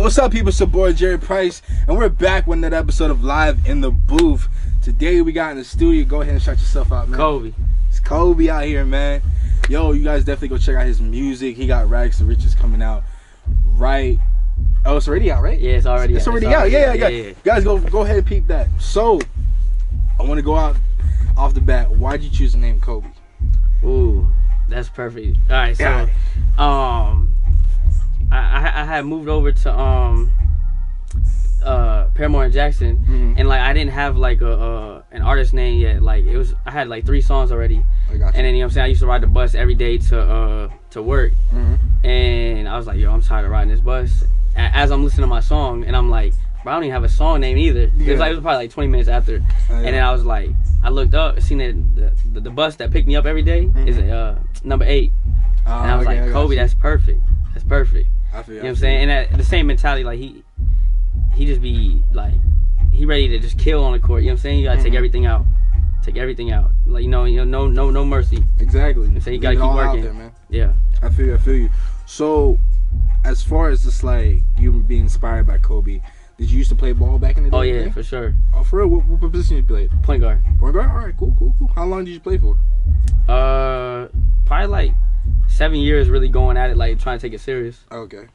What's up, people? It's your boy Jerry Price, and we're back with another episode of Live in the Booth. Today we got in the studio. Go ahead and shout yourself out, man. ko8e. It's ko8e out here, man. Yo, you guys definitely go check out his music. He got Rags to Riches coming out right. Oh, it's already out, right? Yeah, it's already out. It's already out. Yeah. Guys, go ahead and peep that. So, I want to go out off the bat. Why'd you choose the name ko8e? Ooh, that's perfect. All right, so, I had moved over to Paramore and Jackson, and like I didn't have like an artist name yet. Like I had like 3 songs already, and then you know what I'm saying, I used to ride the bus every day to work, and I was like, yo, I'm tired of riding this bus. As I'm listening to my song, and I'm like, bro, I don't even have a song name either. It was probably like 20 minutes after, and then I was like, I looked up, seen that the bus that picked me up every day is number 8, and I was like, ko8e, that's perfect. That's perfect. I feel, you know what I'm saying? And the same mentality, like he just be like, he ready to just kill on the court. You know what I'm saying? You gotta take everything out. Take everything out. Like no mercy. Exactly. So you gotta keep working. There, man. Yeah. I feel you. So, as far as just like you being inspired by ko8e, did you used to play ball back in the day? Oh yeah, for sure. Oh, for real? What position you played? Point guard. Point guard. All right, cool. How long did you play for? Probably like 7 years, really going at it, like trying to take it serious. Okay.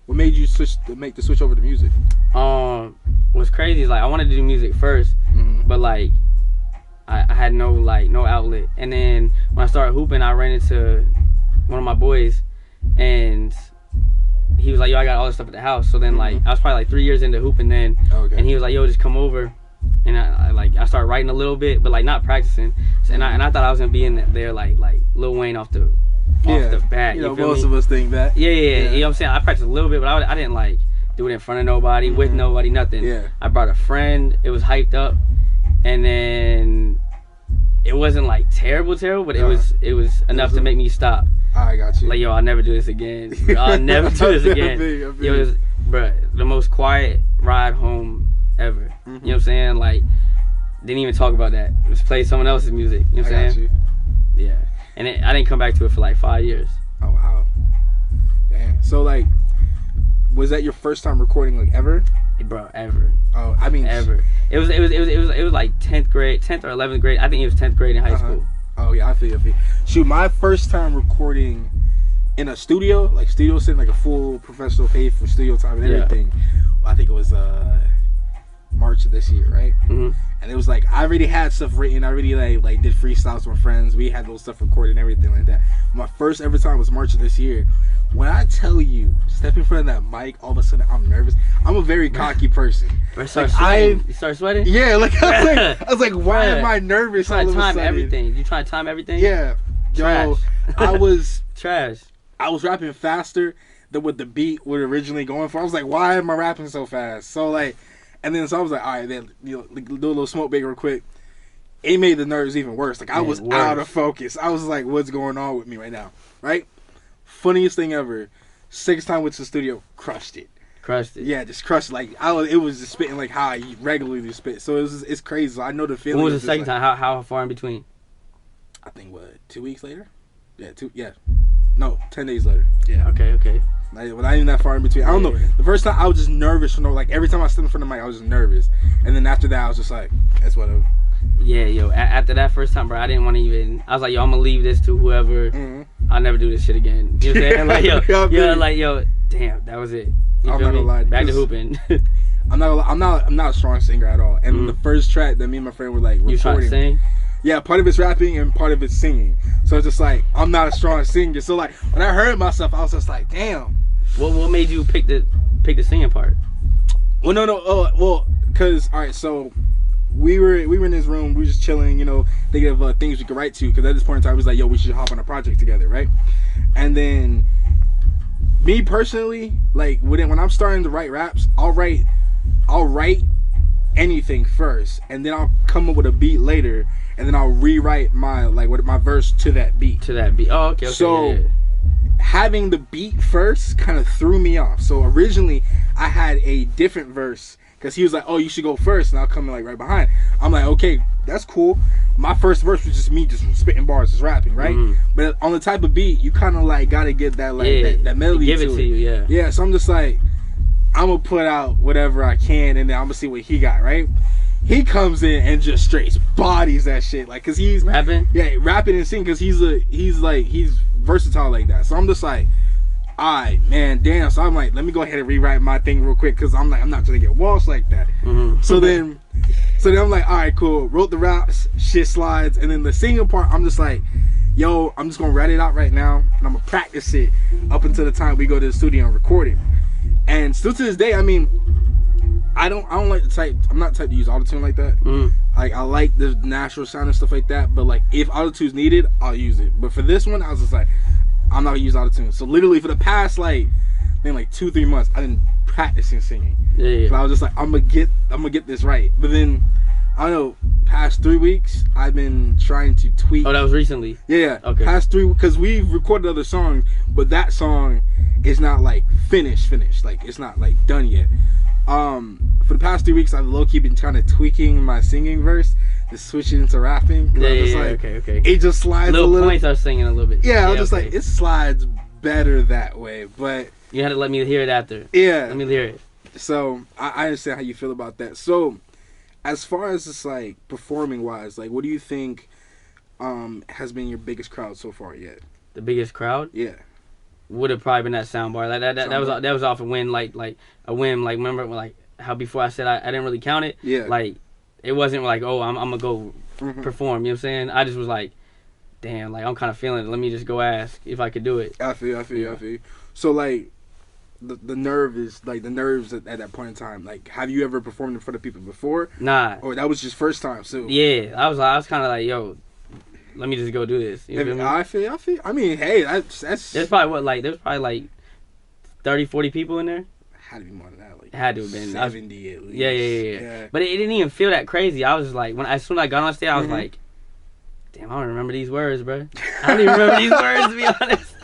What made you make the switch over to music? What's crazy is like I wanted to do music first, but like I had no outlet. And then when I started hooping, I ran into one of my boys, and he was like, yo, I got all this stuff at the house. So then like I was probably like 3 years into hooping then, and he was like, yo, just come over. And I started writing a little bit, but like not practicing. So, and I thought I was gonna be in there like Lil Wayne off the bat. You know, feel most me? of us think that. Yeah. You know what I'm saying? I practiced a little bit, but I didn't like do it in front of nobody, with nobody, nothing. Yeah. I brought a friend. It was hyped up, and then it wasn't like terrible, but it was enough to make me stop. I got you. Like, yo, I'll never do this again. I'll never do this again. It was, bruh, the most quiet ride home ever. You know what I'm saying? Like, didn't even talk about that. Just played someone else's music. You know what I'm saying? Yeah. And I didn't come back to it for like 5 years. Oh wow. Damn. So like, was that your first time recording like ever? Bro, ever. Oh, I mean ever. It was like 10th or 11th grade. I think it was 10th grade in high school. Oh yeah, I feel you. Shoot, my first time recording in a studio, like studio setting, like a full professional paid for studio time and everything. I think it was March of this year, right? And it was like I already had stuff written. I already like did freestyles with my friends. We had those stuff recorded and everything like that. My first ever time was March of this year. When I tell you, step in front of that mic, all of a sudden I'm nervous. I'm a very cocky person. You start sweating? Yeah, like I was like, why am I nervous? Trying to time everything. You trying to time everything? Yeah. Trash. Yo, I was trash. I was rapping faster than what the beat was originally going for. I was like, why am I rapping so fast? So like, and then so I was like, all right, then do a little smoke break real quick. It made the nerves even worse. Like I was out of focus. I was like, what's going on with me right now? Right? Funniest thing ever. 6th time went to the studio, crushed it. Yeah, just crushed it. Like it was just spitting like how I regularly spit. So it's crazy. So I know the feeling. When was the 2nd time? How far in between? I think 2 weeks later. Yeah, no, 10 days later. Yeah. Okay. Not even that far in between. I don't know. The first time I was just nervous. Like every time I stood in front of the mic, I was just nervous. And then after that, I was just like, that's whatever. Yeah, yo. After that first time, bro, I didn't want to even. I was like, yo, I'm gonna leave this to whoever. I'll never do this shit again. You know what I'm saying? Like, yo, damn, that was it. You I'm feel not me? gonna lie. Back to hooping. I'm not a strong singer at all. And the first track that me and my friend were like recording. You trying to sing? Yeah, part of it's rapping and part of it's singing. So it's just like I'm not a strong singer. So like when I heard myself, I was just like, damn. What made you pick the singing part? Well, no. Well, cause all right, so we were in this room, we were just chilling, thinking of things we could write to. Cause at this point in time, it was like, yo, we should hop on a project together, right? And then me personally, like when I'm starting to write raps, I'll write anything first, and then I'll come up with a beat later, and then I'll rewrite my verse to that beat. Oh, okay. So having the beat first kind of threw me off. So originally I had a different verse because he was like, oh, you should go first, and I'll come in like right behind. I'm like, okay, that's cool. My first verse was just me just spitting bars, just rapping, right? But on the type of beat, you kind of like gotta get that that melody. Give it to you, yeah. Yeah. So I'm just like, I'm gonna put out whatever I can, and then I'm gonna see what he got, right? He comes in and just straight bodies that shit, like, cause he's rapping, rapping and singing, cause he's versatile like that. So I'm just like, alright, man, damn. So I'm like, let me go ahead and rewrite my thing real quick, cause I'm like, I'm not gonna get washed like that. So then I'm like, alright, cool. Wrote the raps, shit slides, and then the singing part, I'm just like, yo, I'm just gonna write it out right now, and I'm gonna practice it up until the time we go to the studio and record it. And still to this day, I mean, I don't like the type. I'm not the type to use autotune like that. Like, I like the natural sound and stuff like that. But like, if autotune's needed, I'll use it. But for this one, I was just like, I'm not gonna use autotune. So literally for the past like 2-3 months, I've been practicing singing. But I was just like, I'm gonna get this right. But then I don't know. Past 3 weeks, I've been trying to tweak. Oh, that was recently. Yeah. Okay. Past 3, because we've recorded other songs, but that song is not like finished. Like, it's not like done yet. For the past 3 weeks, I've low-key been kind of tweaking my singing verse to switch it into rapping. Okay. It just slides a little. Points are singing a little bit. Yeah, I was just like, it slides better that way. But you had to let me hear it after. Yeah. Let me hear it. So I understand how you feel about that. So as far as just like performing wise, like, what do you think has been your biggest crowd so far yet? The biggest crowd? Yeah. Would have probably been that soundbar. Like that was off a whim, like a whim. Like, remember like how before I said I didn't really count it? Yeah. Like, it wasn't like, oh, I'm gonna go perform. You know what I'm saying? I just was like, damn, like, I'm kind of feeling it. Let me just go ask if I could do it. I feel you. So like, the nerves at that point in time. Like, have you ever performed in front of people before? Nah. Or that was just first time? So yeah, I was kind of like, yo, let me just go do this. You feel me? I feel. I mean, hey, that's. There's probably 30, 40 people in there. Had to be more than that. Like, it had to have been 70 at least. Yeah. But it didn't even feel that crazy. I was just like, as soon as I got on stage, I was like, damn, I don't remember these words, bro. I don't even remember these words, to be honest.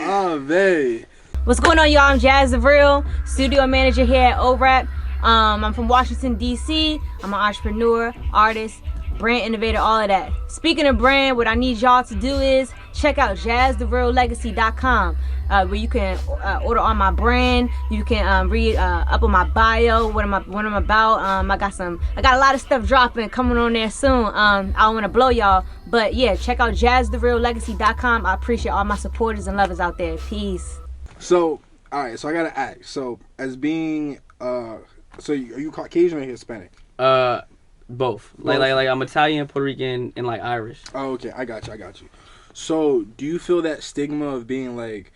Oh man. What's going on, y'all? I'm Jazz the Real, studio manager here at O8e. I'm from Washington, D.C. I'm an entrepreneur, artist, brand innovator, all of that. Speaking of brand, what I need y'all to do is check out jazzthereallegacy.com, where you can order on my brand. You can read up on my bio, what I'm about. I got a lot of stuff dropping coming on there soon. I don't want to blow y'all, but yeah, check out jazzthereallegacy.com. I appreciate all my supporters and lovers out there. Peace. So, all right. So I gotta ask. So, as being, are you Caucasian or Hispanic? Both. Like I'm Italian, Puerto Rican, and like Irish. Oh, okay. I got you. So, do you feel that stigma of being like,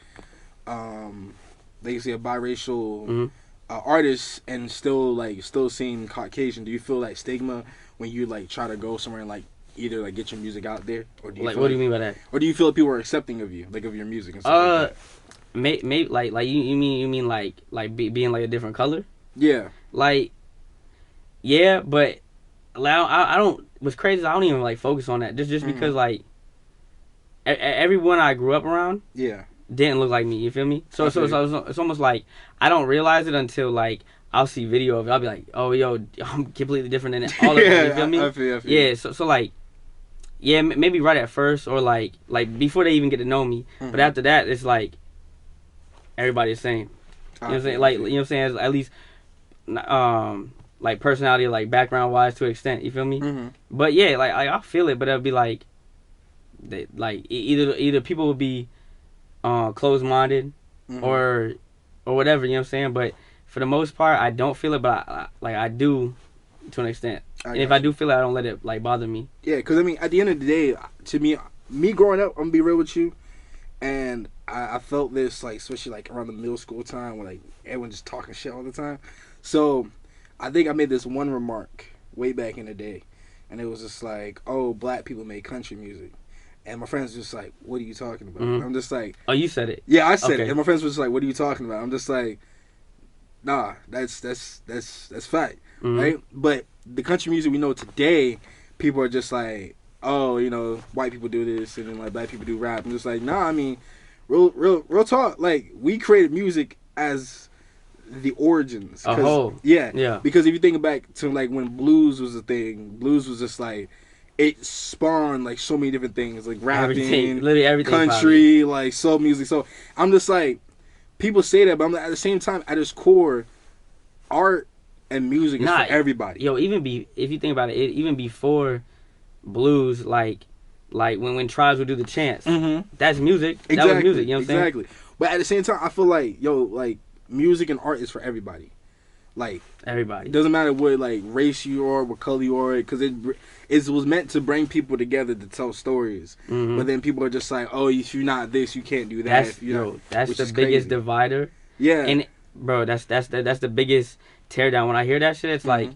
they say a biracial artist and still seem Caucasian? Do you feel that stigma when you like try to go somewhere and like either like get your music out there, or do you like, what do you mean by that? Or do you feel like people are accepting of you, like of your music and stuff like that? Maybe like you mean like being like a different color? Yeah. Like, yeah, but I don't. What's crazy is I don't even like focus on that. Just because like everyone I grew up around, didn't look like me. You feel me? So it's almost like I don't realize it until like I'll see video of it. I'll be like, oh yo, I'm completely different than all of them. You feel me? I feel. Yeah. So like, yeah, maybe right at first or like before they even get to know me. But after that, it's like everybody's the same. You know what I'm saying? Like, you know what I'm saying? At least, like personality, like background wise, to an extent. You feel me? But yeah, like I feel it, but it'll be like, either people will be closed minded or whatever. You know what I'm saying? But for the most part, I don't feel it, but I do to an extent. And if I do feel it, I don't let it like bother me. Yeah, because I mean, at the end of the day, to me growing up, I'm gonna be real with you, and I felt this like, especially like around the middle school time when like everyone just talking shit all the time. So I think I made this one remark way back in the day, and it was just like, oh, black people make country music. And my friends were just like, what are you talking about? I'm just like, oh, you said it. Yeah, I said it. And my friends were just like, what are you talking about? I'm just like, nah, that's fact, right? But the country music we know today, people are just like, oh, you know, white people do this, and then like black people do rap. I'm just like, nah, I mean, real talk. Like, we created music as the origins. Yeah. Because if you think back to like when blues was a thing, blues was just like, it spawned like so many different things, like rapping, literally everything, country, like soul music. So I'm just like, people say that, but I'm like, at the same time, at its core, art and music is for everybody. Yo, if you think about it, even before blues, like when tribes would do the chants, that's music. Exactly. That was music. You know what I'm saying? Exactly. But at the same time, I feel like music and art is for everybody. Like everybody. It doesn't matter what race you are, what color you are, because it was meant to bring people together to tell stories. But then people are just like, oh, if you're not this, you can't do that. That's the biggest divider. Yeah. And bro, that's the biggest teardown. When I hear that shit, it's like,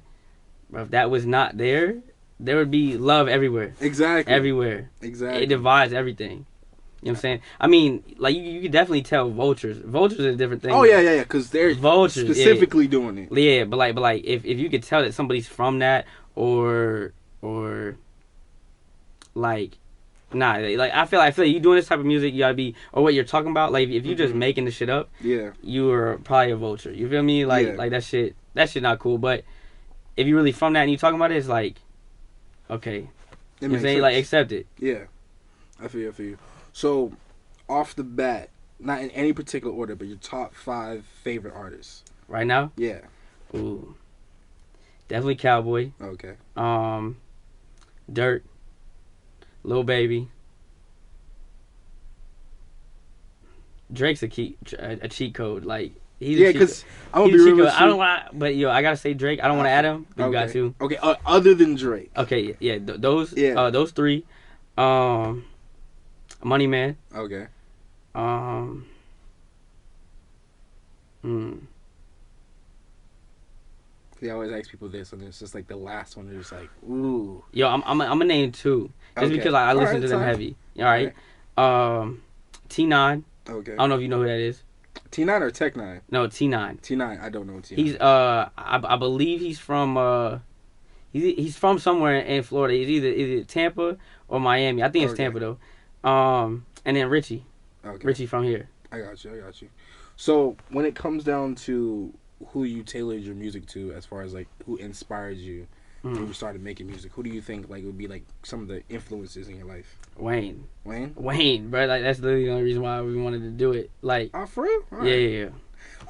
bro, if that was not there would be love everywhere. Exactly. Everywhere. Exactly. It divides everything. You know what I'm saying? I mean, like, you can definitely tell vultures. Vultures are a different thing. Oh, yeah, because they're vultures, specifically doing it. Yeah, but like, if you could tell that somebody's from that, or like, nah, like, I feel like you doing this type of music, you gotta be, or what you're talking about, like, if you just making the shit up, you are probably a vulture. You feel me? Like, like that shit not cool. But if you really from that and you talking about it, it's like, okay, you know what I'm saying? Like, accept it. Yeah, I feel you. So, off the bat, not in any particular order, but your top 5 favorite artists. Right now? Yeah. Ooh. Definitely Cowboy. Okay. Dirt. Lil Baby. Drake's a cheat code. Like, he's a cheat code. I'm gonna be real with you. I don't want, but I gotta say Drake. I don't want to add him. But you got to. Okay. Other than Drake. Okay. Yeah. Those 3. Money Man. Okay. See, I always ask people this, and it's just like the last one. They're just like, ooh. Yo, I'm gonna name 2, just because I listen to them heavy. All right. T9. Okay. I don't know if you know who that is. T9 or Tech 9? No, T9. T9. I don't know T9. He's I believe he's from he's from somewhere in Florida. He's either Tampa or Miami. I think it's Tampa though. And then Richie. Okay. Richie from here. I got you. So when it comes down to who you tailored your music to, as far as like who inspired you when you started making music, who do you think like would be like some of the influences in your life? Wayne, bro. Like, that's literally the only reason why we wanted to do it. Like, for real? Right. Yeah.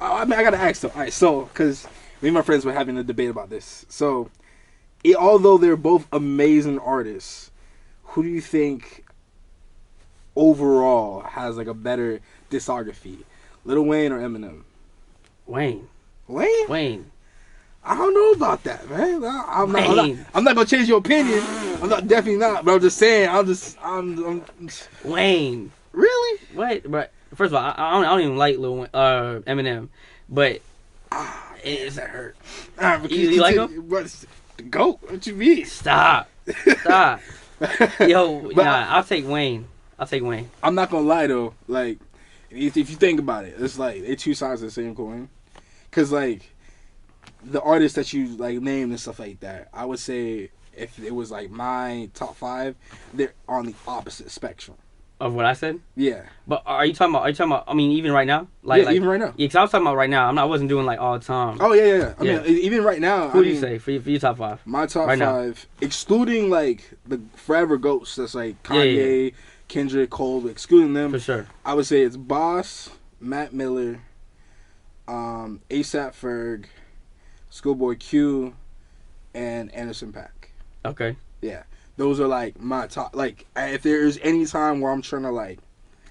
I mean, I gotta ask though. All right, so because me and my friends were having a debate about this. So, although they're both amazing artists, who do you think overall has like a better discography, Lil Wayne or Eminem? Wayne. I don't know about that, man. I'm not gonna change your opinion. Definitely not. But I'm just saying. I'm Wayne. Really? What? But first of all, I don't even like Eminem, but that hurt. You like him? The GOAT. What you mean? Stop. Yo, I'll take Wayne. I'm not gonna lie though. Like, if you think about it, it's like they're two sides of the same coin. Cause like the artists that you like named and stuff like that, I would say if it was like my top 5, they're on the opposite spectrum of what I said. Yeah. But are you talking about? I mean, even right now. Like, even right now. Yeah, cause I was talking about right now. I wasn't doing like all the time. Oh yeah. I mean, even right now. Who do you say for your top 5? My top 5, excluding like the forever GOATs, that's like Kanye, Kendrick, Cole, excluding them. For sure. I would say it's Boss, Mac Miller, ASAP Ferg, Schoolboy Q, and Anderson .Paak. Okay. Yeah, those are like my top. Like, if there's any time where I'm trying to like,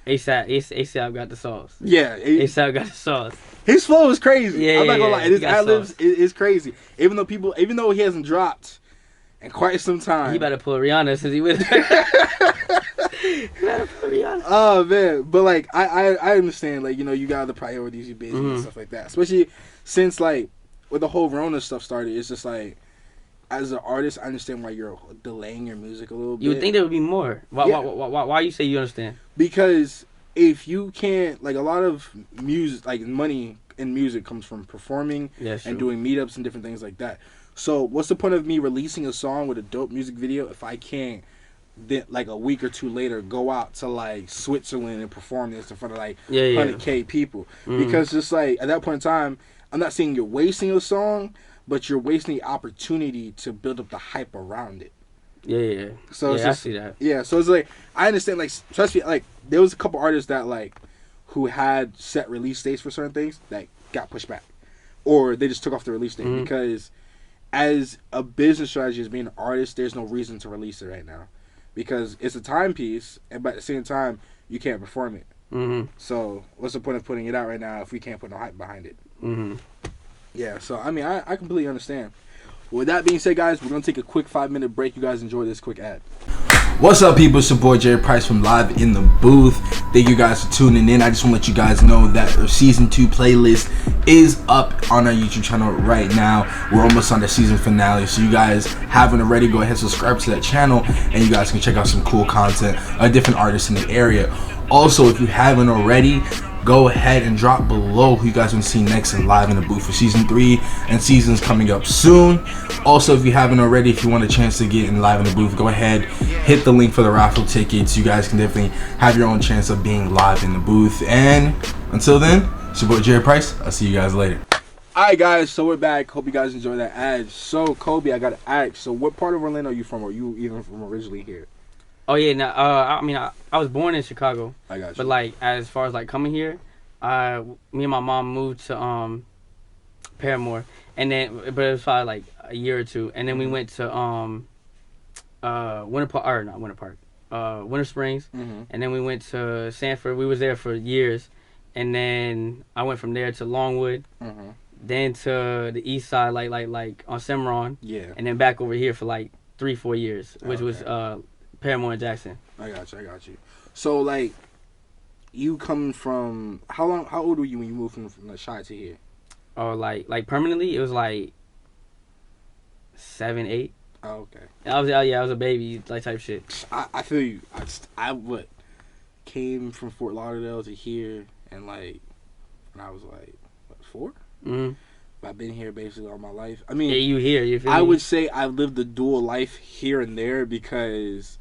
ASAP got the sauce. Yeah, ASAP got the sauce. His flow is crazy. Yeah, I'm not gonna lie. His ad-libs is crazy. Even though he hasn't dropped in quite some time. He better pull Rihanna since he was. Oh man, but like I understand, like, you know, you got other priorities, you busy and stuff like that. Especially since like with the whole Rona stuff started, it's just like, as an artist, I understand why you're delaying your music a little bit. You would think there would be more. Why you say you understand? Because if you can't, like, a lot of music, like money in music comes from performing and doing meetups and different things like that. So what's the point of me releasing a song with a dope music video if I can't then like a week or two later go out to like Switzerland and perform this in front of like 100K people? Because just like at that point in time, I'm not saying you're wasting a song, but you're wasting the opportunity to build up the hype around it. Yeah. So it's just, I see that. Yeah, so it's like, I understand, like, especially like there was a couple artists that like who had set release dates for certain things that got pushed back, or they just took off the release date because, as a business strategy, as being an artist, there's no reason to release it right now, because it's a timepiece, but at the same time, you can't perform it. So what's the point of putting it out right now if we can't put no hype behind it? Yeah. So I mean, I completely understand. With that being said, guys, we're gonna take a quick 5-minute break. You guys enjoy this quick ad. What's up, people? It's your boy Jerry Price from Live in the Booth. Thank you guys for tuning in. I just want to let you guys know that our season 2 playlist is up on our YouTube channel right now. We're almost on the season finale, so you guys haven't already, go ahead and subscribe to that channel, and you guys can check out some cool content of different artists in the area. Also, if you haven't already, go ahead and drop below who you guys want to see next in Live in the Booth for season 3 and seasons coming up soon. Also, if you haven't already, if you want a chance to get in Live in the Booth, go ahead, hit the link for the raffle tickets. You guys can definitely have your own chance of being live in the booth. And until then, it's your boy Jerry Price. I'll see you guys later. Alright guys, so we're back. Hope you guys enjoyed that ad. So Kobe, I gotta ask, so what part of Orlando are you from? Or are you even from originally here? Oh yeah, no, I mean I was born in Chicago. I got you. But like as far as like coming here, me and my mom moved to Paramore, and then but it was probably like a year or two, and then we went to Winter Springs, and then we went to Sanford. We was there for years, and then I went from there to Longwood, then to the east side, like on Cimarron, and then back over here for like 3-4 years, which was Paramore and Jackson. I got you. So like, you coming from how old were you when you moved from the Chi to here? Oh, like permanently, it was like 7, 8. Oh, okay. I was a baby, like type shit. I feel you. I came from Fort Lauderdale to here, and like when I was like 4. I've been here basically all my life. I mean, yeah, you here? You feel me? I would say I lived a dual life here and there because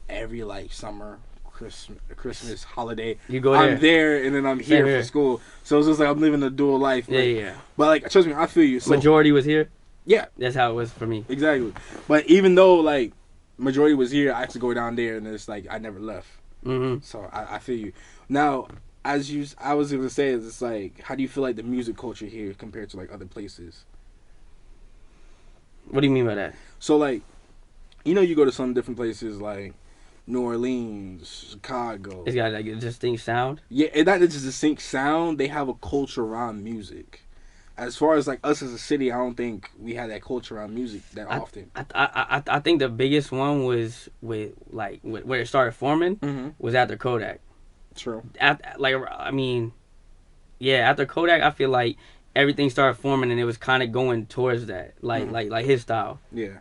every like summer, Christmas holiday, you go there. I'm there, and then I'm here for school. So it's just like I'm living a dual life. Like, yeah. But like, trust me, I feel you. So, majority was here. Yeah, that's how it was for me. Exactly. But even though like majority was here, I had to go down there, and it's like I never left. So I feel you. Now, I was gonna say, it's like, how do you feel like the music culture here compared to like other places? What do you mean by that? So like, you know, you go to some different places like New Orleans, Chicago. It's got like a distinct sound. Yeah, and not just a distinct sound. They have a culture around music. As far as like us as a city, I don't think we had that culture around music that often. I think the biggest one was with where it started forming was after Kodak. True. After Kodak, I feel like everything started forming, and it was kind of going towards that, like his style. Yeah.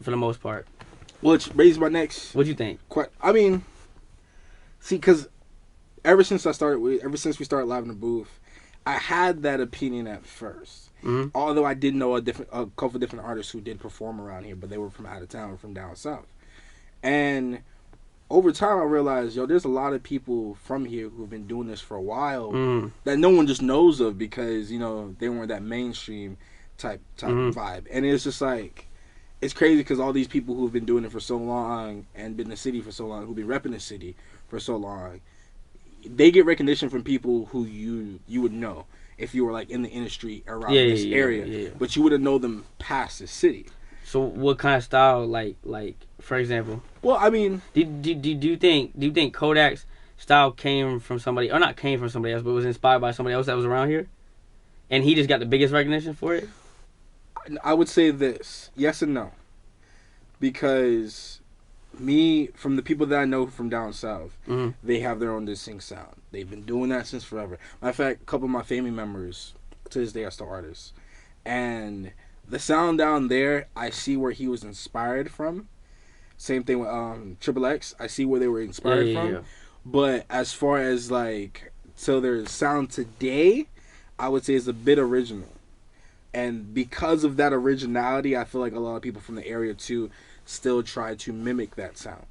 For the most part. Which raised my next. What you think? I mean, see, because ever since we started Live in the Booth, I had that opinion at first. Although I did know a couple different artists who did perform around here, but they were from out of town, from down south, and over time, I realized, there's a lot of people from here who've been doing this for a while that no one just knows of because, they weren't that mainstream type vibe. And it's just like, it's crazy because all these people who've been doing it for so long and been in the city for so long, who've been repping the city for so long, they get recognition from people who you would know if you were like in the industry around this area. Yeah. But you wouldn't know them past the city. So what kind of style, like for example? Well, I mean, do you think Kodak's style came from somebody, or not came from somebody else, but was inspired by somebody else that was around here, and he just got the biggest recognition for it? I would say this, yes and no, because from the people that I know from down south, they have their own distinct sound. They've been doing that since forever. Matter of fact, a couple of my family members to this day are still artists, and the sound down there, I see where he was inspired from. Same thing with Triple X. I see where they were inspired from. Yeah. But as far as their sound today, I would say is a bit original. And because of that originality, I feel like a lot of people from the area too still try to mimic that sound.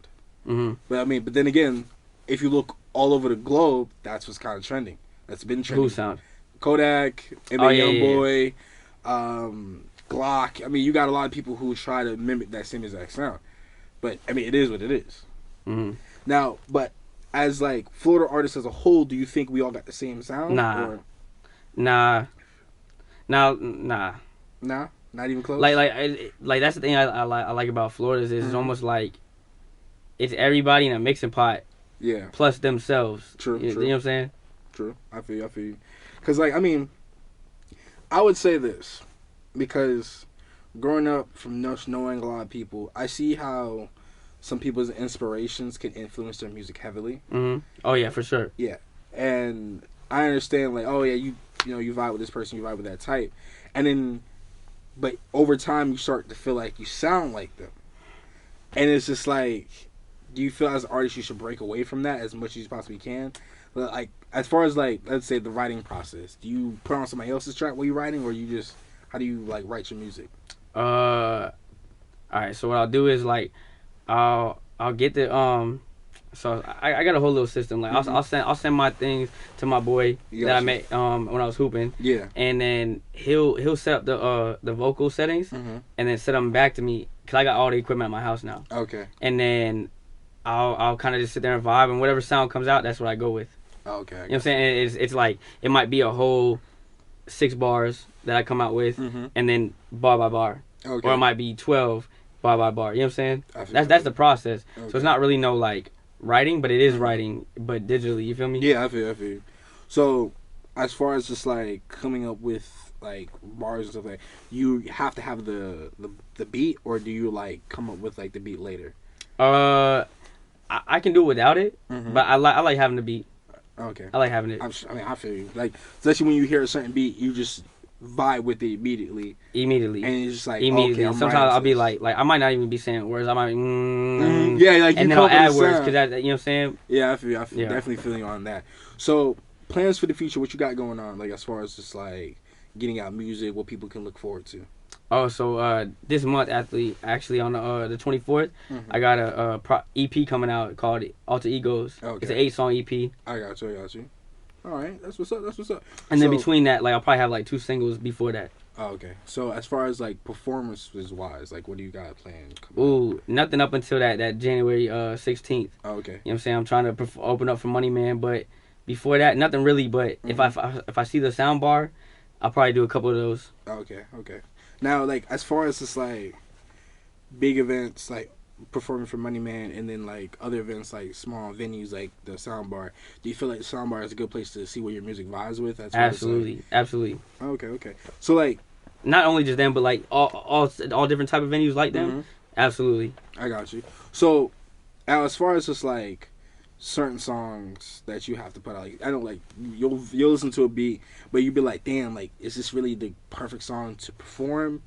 But then again, if you look all over the globe, that's what's kind of trending. That's been trending. Who sound? Kodak, Youngboy, Glock. You got a lot of people who try to mimic that same exact sound. But, it is what it is. Now, but as like Florida artists as a whole, do you think we all got the same sound? Nah. Or? Nah. Nah. Nah, not even close. Like that's the thing I like about Florida is it's almost like it's everybody in a mixing pot. Yeah. Plus themselves. True. You know what I'm saying? True. I feel you. Because like I mean, I would say this because growing up from knowing a lot of people, I see how some people's inspirations can influence their music heavily. Mm-hmm. Oh yeah, for sure. Yeah, and I understand like, oh yeah, you vibe with this person, you vibe with that type, and then, but over time you start to feel like you sound like them, and it's just like, do you feel as an artist you should break away from that as much as you possibly can? Like as far as like let's say the writing process, do you put on somebody else's track while you're writing, or you just how do you like write your music? All right. So what I'll do is like, I'll get the So I got a whole little system. Like I'll send my things to my boy that I met when I was hooping. Yeah. And then he'll set up the vocal settings and then set them back to me because I got all the equipment at my house now. Okay. And then I'll kind of just sit there and vibe, and whatever sound comes out, that's what I go with. Okay. You know what I'm saying? It's like it might be a whole 6 bars that I come out with, and then bar by bar, or it might be 12 bar by bar. You know what I'm saying? That's the process. Okay. So it's not really no like writing, but it is writing, but digitally. You feel me? Yeah, I feel you. So as far as just like coming up with like bars and stuff like, you have to have the beat, or do you like come up with like the beat later? I can do it without it, but I like having the beat. Okay. I like having it. I feel you. Like, especially when you hear a certain beat, you just vibe with it immediately. And it's just like, okay, sometimes I'll be like I might not even be saying words. I might, yeah, like, and then I'll add words because that, you know what I'm saying? Yeah, I feel definitely feeling on that. So, plans for the future, what you got going on? Like, as far as just like getting out music, what people can look forward to? Oh, so this month, actually on the 24th, I got a EP coming out called Alter Egos. Okay. It's an 8-song EP. I got you. All right, that's what's up. And then between that, like I'll probably have like 2 singles before that. Oh, okay. So as far as like performances wise, like what do you got planned? Nothing up until that January 16th. Oh, okay. You know what I'm saying? I'm trying to open up for Money Man, but before that, nothing really. But if I see the sound bar, I'll probably do a couple of those. Okay. Now, like, as far as just, like, big events, like, performing for Money Man, and then, like, other events, like, small venues, like the Soundbar, do you feel like the Soundbar is a good place to see what your music vibes with? Absolutely. Okay. So, like... Not only just them, but, like, all different type of venues like them? Absolutely. I got you. So, now, as far as just, like, certain songs that you have to put out, like, I don't like you'll listen to a beat, but you'll be like, damn, like, is this really the perfect song to perform?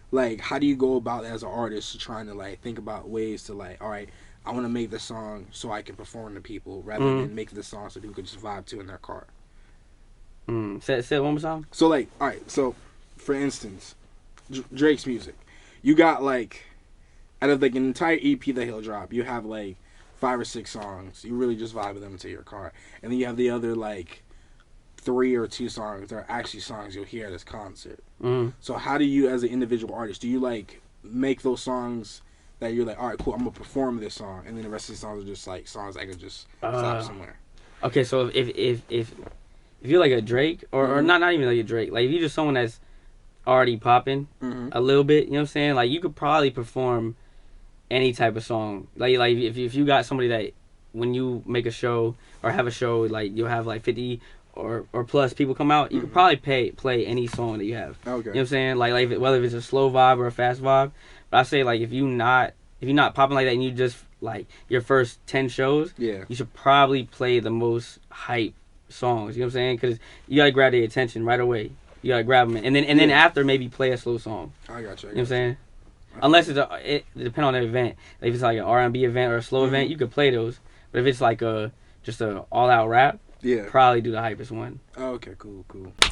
Like, how do you go about as an artist trying to like think about ways to like, all right, I want to make this song so I can perform to people rather than make this song so people can just vibe to in their car? Say it one more time. So like, all right, so for instance, Drake's music, you got like out of like an entire EP that he'll drop, you have like 5 or 6 songs. You really just vibe with them into your car. And then you have the other, like, 3 or 2 songs that are actually songs you'll hear at this concert. So how do you, as an individual artist, do you, like, make those songs that you're like, all right, cool, I'm going to perform this song, and then the rest of the songs are just, like, songs I could just slap somewhere? Okay, so if you're, like, a Drake, or not even like a Drake, like, if you're just someone that's already popping a little bit, you know what I'm saying? Like, you could probably perform any type of song, like if you got somebody that when you make a show or have a show, like you'll have like 50 or plus people come out, you could probably play any song that you have. Okay. You know what I'm saying? Like whether it's a slow vibe or a fast vibe. But I say like if you're not popping like that and you just like your first 10 shows, you should probably play the most hype songs. You know what I'm saying? Because you gotta grab their attention right away. You gotta grab them, and then after maybe play a slow song. I got you. You know what I'm saying? Unless it depends on the event. Like if it's like an R&B event or a slow event, you could play those. But if it's like just a all-out rap, probably do the hypest one. Okay, cool.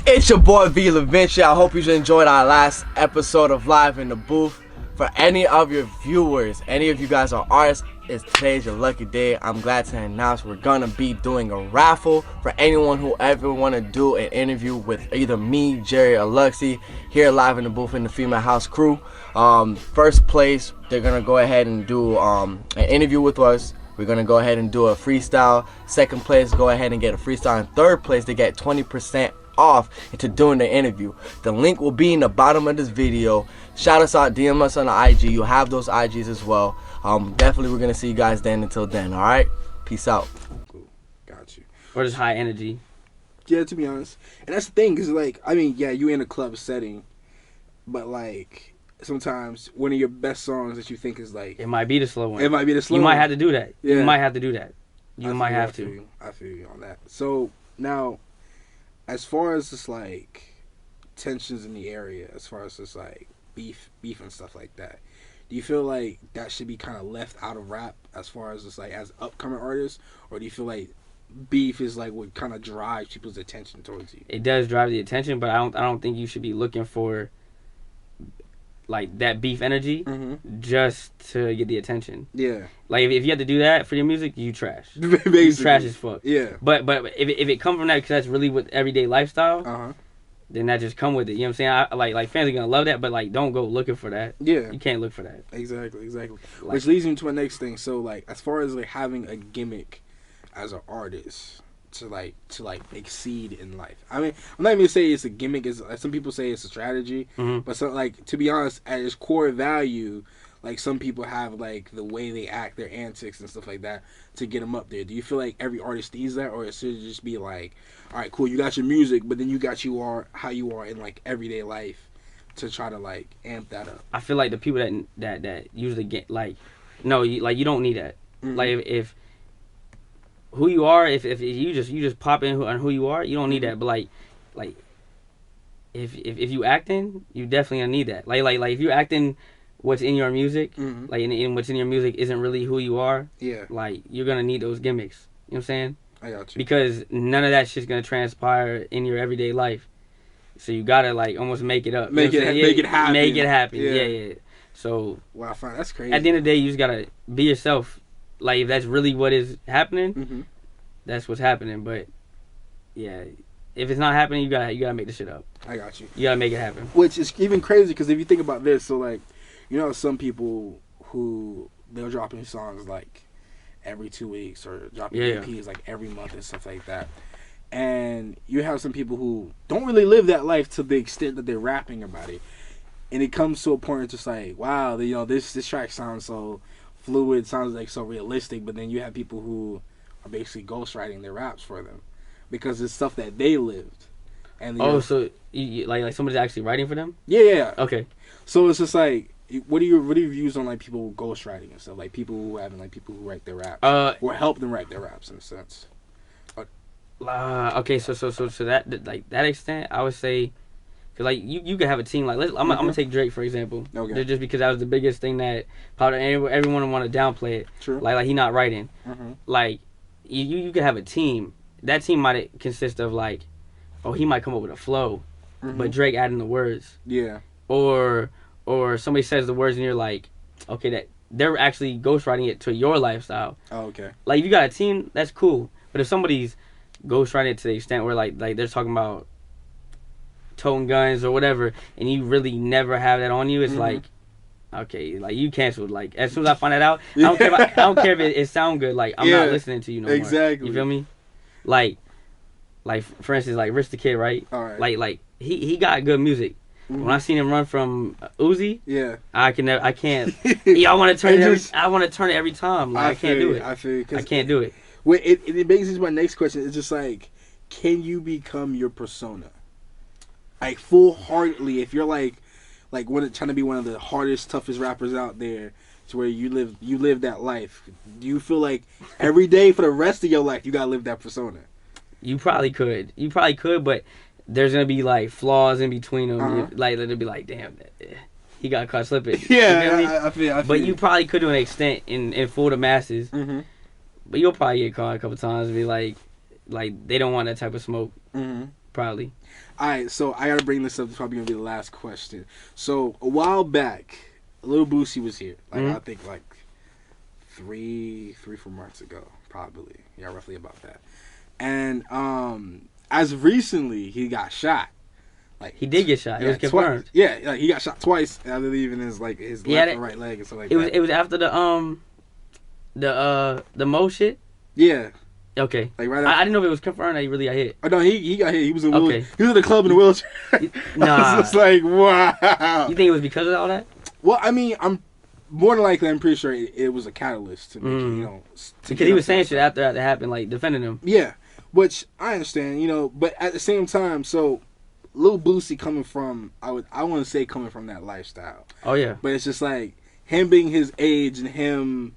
It's your boy V LaVinci. I hope you enjoyed our last episode of Live in the Booth. For any of your viewers, any of you guys are artists, today's your lucky day. I'm glad to announce we're gonna be doing a raffle for anyone who ever want to do an interview with either me, Jerry, or Luxy here live in the booth in the Female House crew. First place, they're gonna go ahead and do an interview with us. We're going to go ahead and do a freestyle. Second place, go ahead and get a freestyle. And third place, they get 20% off into doing the interview. The link will be in the bottom of this video. Shout us out, DM us on the IG. You have those IGs as well. Definitely we're going to see you guys then. Until then, all right? Peace out. Cool. Got you. Or just high energy. Yeah, to be honest. And that's the thing, because, like, I mean, yeah, you in a club setting, but, like, sometimes one of your best songs that you think is, like... It might be the slow one. It might be the slow one. You might have to do that. Yeah. You might have to do that. You might have to. I feel you on that. So, now, as far as just, like, tensions in the area, as far as just, like, beef and stuff like that, do you feel like that should be kind of left out of rap as far as just, like, as upcoming artists? Or do you feel like beef is like what kind of drives people's attention towards you? It does drive the attention, but I don't think you should be looking for like that beef energy just to get the attention. Yeah. Like if you have to do that for your music, you trash. Basically. You trash as fuck. Yeah. But if it comes from that, because that's really what everyday lifestyle. Then that just come with it. You know what I'm saying? Like fans are gonna love that, but like don't go looking for that. Yeah. You can't look for that. Exactly. Like, which leads me to my next thing. So like as far as like having a gimmick as an artist to exceed in life. I mean, I'm not even gonna say it's a gimmick. Is some people say it's a strategy, but so like to be honest, at its core value, like some people have like the way they act, their antics and stuff like that to get them up there. Do you feel like every artist needs that, or it should just be like, all right, cool, you got your music, but then you got how you are in like everyday life to try to like amp that up? I feel like the people that usually get like, no, you don't need that. Like if who you are, if you just pop in on who you are, you don't need that. But like if you acting, you definitely gonna need that. Like if you acting what's in your music, like in what's in your music isn't really who you are. Yeah. Like you're gonna need those gimmicks. You know what I'm saying? I got you. Because none of that shit's gonna transpire in your everyday life. So you gotta like almost make it up. Make it happen. Make it happen. Yeah. So wow, fine, that's crazy. At the end of the day, you just gotta be yourself. Like if that's really what is happening, that's what's happening. But yeah, if it's not happening, you gotta make the shit up. I got you. You gotta make it happen. Which is even crazy because if you think about this, so like, you know, some people who they'll drop new songs like every 2 weeks or dropping EPs like every month and stuff like that. And you have some people who don't really live that life to the extent that they're rapping about it. And it comes to a point where it's just like, wow, you know, this track sounds so fluid, sounds like so realistic, but then you have people who are basically ghostwriting their raps for them because it's stuff that they lived. And so you, like somebody's actually writing for them? Yeah. Okay. So it's just like, what are your views on like people ghostwriting and stuff? Like people who write their raps or help them write their raps in a sense. Okay, so that like that extent, I would say. Cause like you could have a team like I'm gonna take Drake for example. Okay. Just because that was the biggest thing that probably everyone want to downplay it. True. Like he not writing. Like you could have a team. That team might consist of like, oh, he might come up with a flow, but Drake adding the words. Yeah. Or somebody says the words and you're like, okay, that they're actually ghostwriting it to your lifestyle. Oh, okay. Like if you got a team, that's cool. But if somebody's ghostwriting it to the extent where like they're talking about toting guns or whatever, and you really never have that on you, it's like, okay, like you canceled. Like as soon as I find that out, I don't care if it sound good. Like I'm not listening to you no more. Exactly. You feel me? Like for instance, like Rich the Kid, right? All right. Like he got good music. When I seen him run from Uzi, I can't. I want to turn it. I want to turn it every time. Like, I can't do it. I feel you. I can't do it. Well, it brings me to my next question. It's just like, can you become your persona? Like full-heartedly, if you're like trying to be one of the hardest, toughest rappers out there, to where you live that life. Do you feel like every day for the rest of your life you gotta live that persona? You probably could, but there's gonna be like flaws in between them. Like it'll be like, damn, he got caught slipping. Yeah, I feel. But you probably could to an extent in fool the masses. But you'll probably get caught a couple times and be like they don't want that type of smoke. Probably. All right, so I gotta bring this up. It's probably gonna be the last question. So a while back, Lil Boosie was here. Like I think like 4 months ago, probably. Yeah, roughly about that. And as recently, he got shot. Like he did get shot. It was confirmed. Like, he got shot twice. I believe in his left and right leg and stuff like that. It was after the The Mo shit. Yeah. Okay. Like right I after. didn't know if it was confirmed that he really got hit. Oh no, he got hit. He was in Okay. he was in the club in a wheelchair. Nah. I was just like, wow. You think it was because of all that? Well, I mean, I'm more than likely, I'm pretty sure it was a catalyst to make it, you know. Because he was saying shit after that happened, like defending him. Yeah, which I understand, you know, but at the same time, so Lil Boosie coming from, I want to say coming from that lifestyle. Oh yeah. But it's just like him being his age and him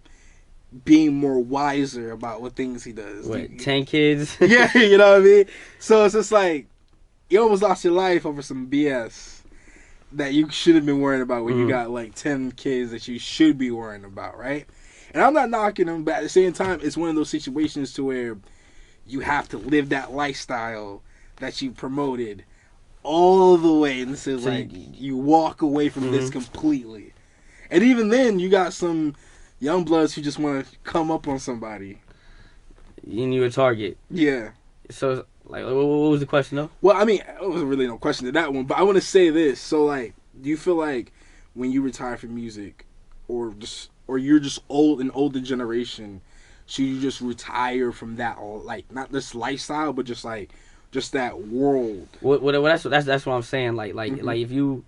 being more wiser about what things he does. What, 10 kids? Yeah, you know what I mean? So it's just like, you almost lost your life over some BS that you should have been worrying about when you got like 10 kids that you should be worrying about, right? And I'm not knocking him, but at the same time, it's one of those situations to where you have to live that lifestyle that you promoted all the way. And this is so like, you walk away from this completely. And even then, you got some young bloods who just want to come up on somebody. And you a target. Yeah. So, like, what was the question, though? Well, I mean, it wasn't really no question to that one, but I want to say this. So, like, do you feel like when you retire from music, or you're just an older generation, should you just retire from that, like, not this lifestyle, but just that world? That's what I'm saying. Like if you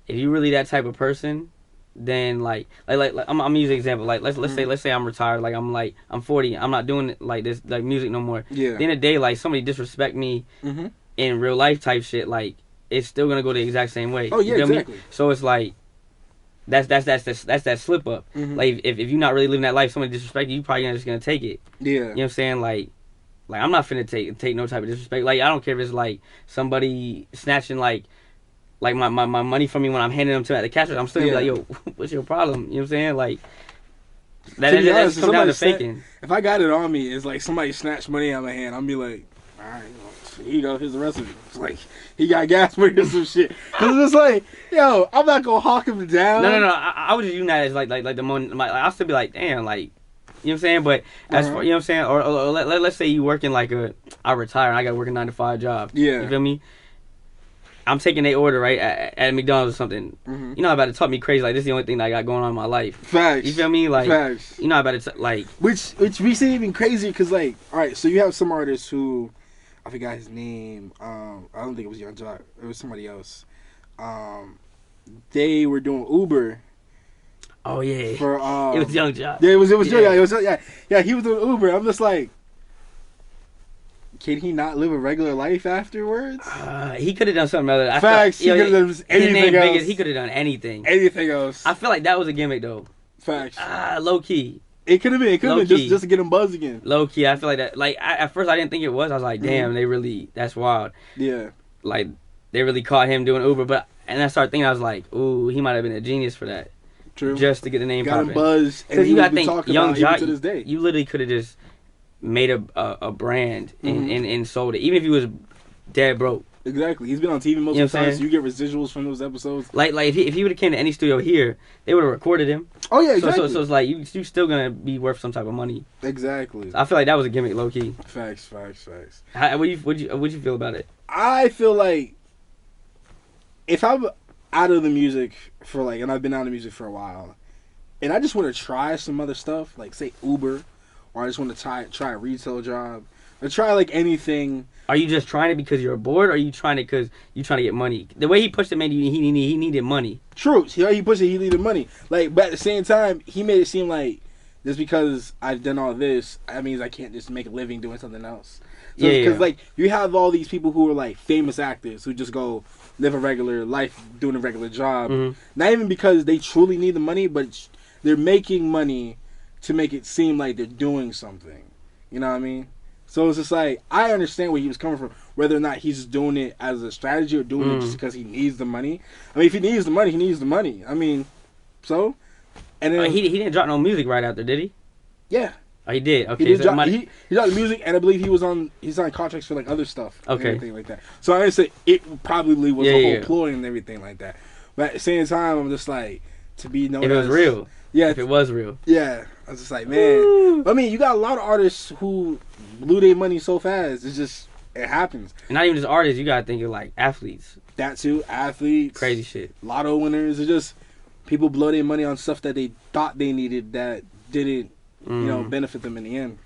really that type of person, then like I'm using an example. Like let's say I'm retired. Like I'm 40. I'm not doing it like this like music no more. Yeah. At the end of the day, like somebody disrespect me in real life type shit, like it's still gonna go the exact same way. Oh yeah, you feel exactly. Me? So it's like that's that slip up. Like if you're not really living that life, somebody disrespect you probably just gonna take it. Yeah. You know what I'm saying? Like I'm not finna take no type of disrespect. Like I don't care if it's like somebody snatching like my money from me when I'm handing them to at the cash. I'm still gonna be like, yo, what's your problem? You know what I'm saying? Like that just comes down to faking. If I got it on me, it's like somebody snatched money out of my hand. I'll be like, all right, well, here you go. Here's the rest of it. It's like he got gas money or some shit. Cause it's like, yo, I'm not gonna hawk him down. No. I would just use that as like the money. I'll still be like, damn, like. You know what I'm saying? But as for, you know what I'm saying? Or let's say you working like I retire and I got to work a 9-to-5 job. Yeah. You feel me? I'm taking their order, right, at McDonald's or something. You know, about to talk me crazy. Like, this is the only thing that I got going on in my life. Facts. You feel me? Like, facts. You know, about to, like... Which makes it even crazier because, like, all right, so you have some artists who, I forgot his name. I don't think it was Young Jock. It was somebody else. They were doing Uber. Oh yeah, for it was Young Jock. Yeah, it was yeah. He was doing Uber. I'm just like, can he not live a regular life afterwards? He could have done something other. Facts. He could have done anything else. He could have done anything. Anything else. I feel like that was a gimmick though. Facts. Low key. It could have been. It could have been just to get him buzzed again. Low key. I feel like that. Like at first I didn't think it was. I was like, damn, they really. That's wild. Yeah. Like they really caught him doing Uber, and I started thinking, I was like, ooh, he might have been a genius for that. True. Just to get the name got popping. Him buzzed, and you gotta think, Young Jock, to this day. You literally could have just made a brand and sold it, even if he was dead broke. Exactly. He's been on TV most of the time, so you get residuals from those episodes. Like if he would have came to any studio here, they would have recorded him. Oh yeah, exactly. So it's like you still gonna be worth some type of money. Exactly. So I feel like that was a gimmick, low key. Facts. What you feel about it? I feel like if I'm out of the music for like, and I've been out of music for a while, and I just want to try some other stuff, like say Uber, or I just want to try a retail job, or try like anything. Are you just trying it because you're bored, or are you trying it because you're trying to get money? The way he pushed it, man, he needed money. True. He pushed it, he needed money. Like, but at the same time, he made it seem like just because I've done all this, that means I can't just make a living doing something else. So, because like you have all these people who are like famous actors who just go live a regular life doing a regular job, not even because they truly need the money, but they're making money to make it seem like they're doing something. You know what I mean? So it's just like, I understand where he was coming from, whether or not he's just doing it as a strategy or doing it just because he needs the money. I mean, if he needs the money, he needs the money. I mean, so? And then he didn't drop no music right after, did he? Yeah. Oh, he did. Okay. He dropped music, and I believe he's on contracts for like other stuff. Okay. And everything like that. So I say it probably was a whole ploy and everything like that. But at the same time, I'm just like, to be known if it was real. Yeah. If it was real. Yeah. I was just like, man. Woo. I mean, you got a lot of artists who blew their money so fast. It's just, it happens. And not even just artists. You gotta think of like athletes. That too. Athletes. Crazy shit. Lotto winners. It's just people blow their money on stuff that they thought they needed that didn't you know, benefit them in the end.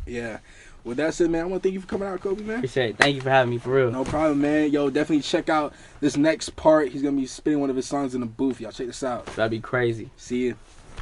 Yeah. With that said, man, I want to thank you for coming out, Kobe, man. Appreciate it. Thank you for having me, for real. No problem, man. Yo, definitely check out this next part. He's going to be spinning one of his songs in the booth. Y'all check this out. That'd be crazy. See you.